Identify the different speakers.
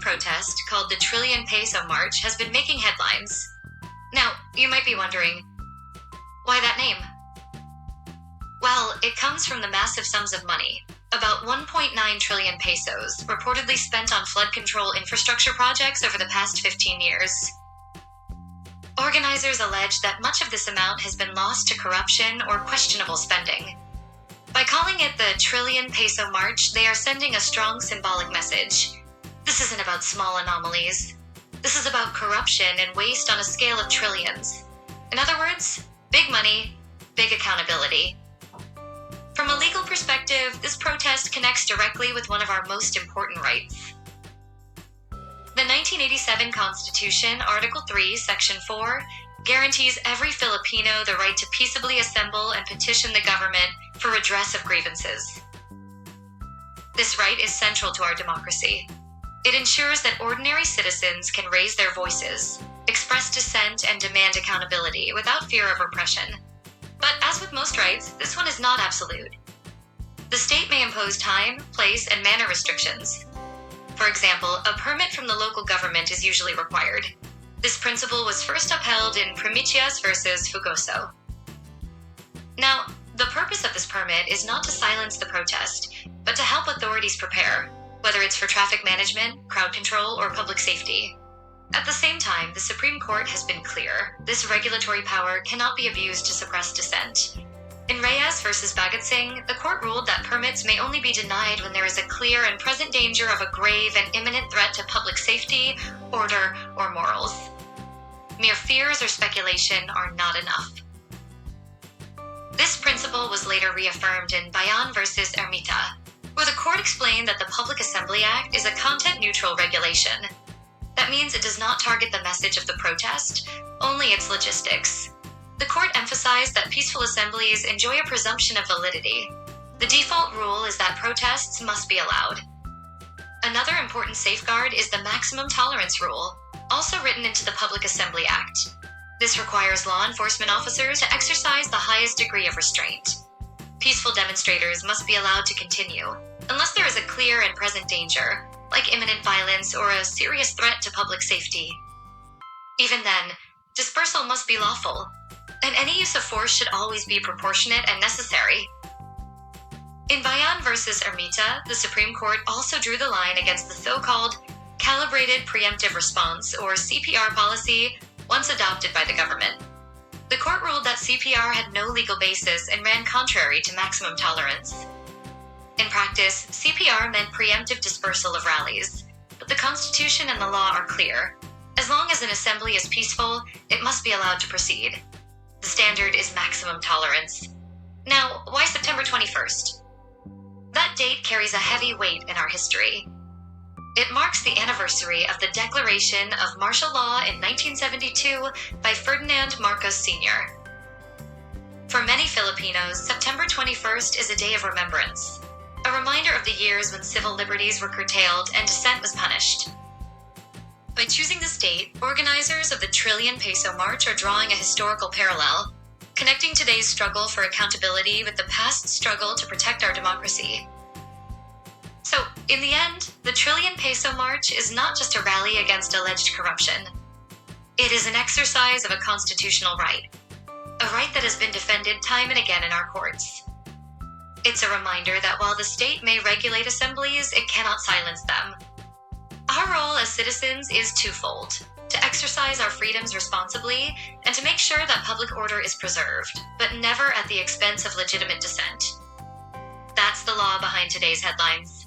Speaker 1: protest, called the Trillion Peso March, has been making headlines. Now, you might be wondering, why that name? Well, it comes from the massive sums of money, about 1.9 trillion pesos, reportedly spent on flood control infrastructure projects over the past 15 years. Organizers allege that much of this amount has been lost to corruption or questionable spending. By calling it the Trillion Peso March, they are sending a strong symbolic message. This isn't about small anomalies. This is about corruption and waste on a scale of trillions. In other words, big money, big accountability. From a legal perspective, this protest connects directly with one of our most important rights. The 1987 Constitution, Article 3, Section 4, guarantees every Filipino the right to peaceably assemble and petition the government for redress of grievances. This right is central to our democracy. It ensures that ordinary citizens can raise their voices, express dissent, and demand accountability without fear of repression. But as with most rights, this one is not absolute. The state may impose time, place, and manner restrictions. For example, a permit from the local government is usually required. This principle was first upheld in Primicias versus Fugoso. Now, the purpose of this permit is not to silence the protest, but to help authorities prepare, whether it's for traffic management, crowd control, or public safety. At the same time, the Supreme Court has been clear. This regulatory power cannot be abused to suppress dissent. In Reyes versus Bayan, the court ruled that permits may only be denied when there is a clear and present danger of a grave and imminent threat to public safety, order, or morals. Mere fears or speculation are not enough. This principle was later reaffirmed in Bayan versus Ermita, where the court explained that the Public Assembly Act is a content-neutral regulation. That means it does not target the message of the protest, only its logistics. The court emphasized that peaceful assemblies enjoy a presumption of validity. The default rule is that protests must be allowed. Another important safeguard is the maximum tolerance rule, also written into the Public Assembly Act. This requires law enforcement officers to exercise the highest degree of restraint. Peaceful demonstrators must be allowed to continue, unless there is a clear and present danger, like imminent violence or a serious threat to public safety. Even then, dispersal must be lawful, and any use of force should always be proportionate and necessary. In Bayan versus Ermita, the Supreme Court also drew the line against the so-called Calibrated Preemptive Response, or CPR policy, once adopted by the government. The court ruled that CPR had no legal basis and ran contrary to maximum tolerance. In practice, CPR meant preemptive dispersal of rallies, but the Constitution and the law are clear. As long as an assembly is peaceful, it must be allowed to proceed. The standard is maximum tolerance. Now, why September 21st? That date carries a heavy weight in our history. It marks the anniversary of the declaration of martial law in 1972 by Ferdinand Marcos Sr. For many Filipinos, September 21st is a day of remembrance, a reminder of the years when civil liberties were curtailed and dissent was punished. By choosing this date, organizers of the Trillion Peso March are drawing a historical parallel, connecting today's struggle for accountability with the past struggle to protect our democracy. So, in the end, the Trillion Peso March is not just a rally against alleged corruption. It is an exercise of a constitutional right, a right that has been defended time and again in our courts. It's a reminder that while the state may regulate assemblies, it cannot silence them. Our role as citizens is twofold: to exercise our freedoms responsibly and to make sure that public order is preserved, but never at the expense of legitimate dissent. That's the law behind today's headlines.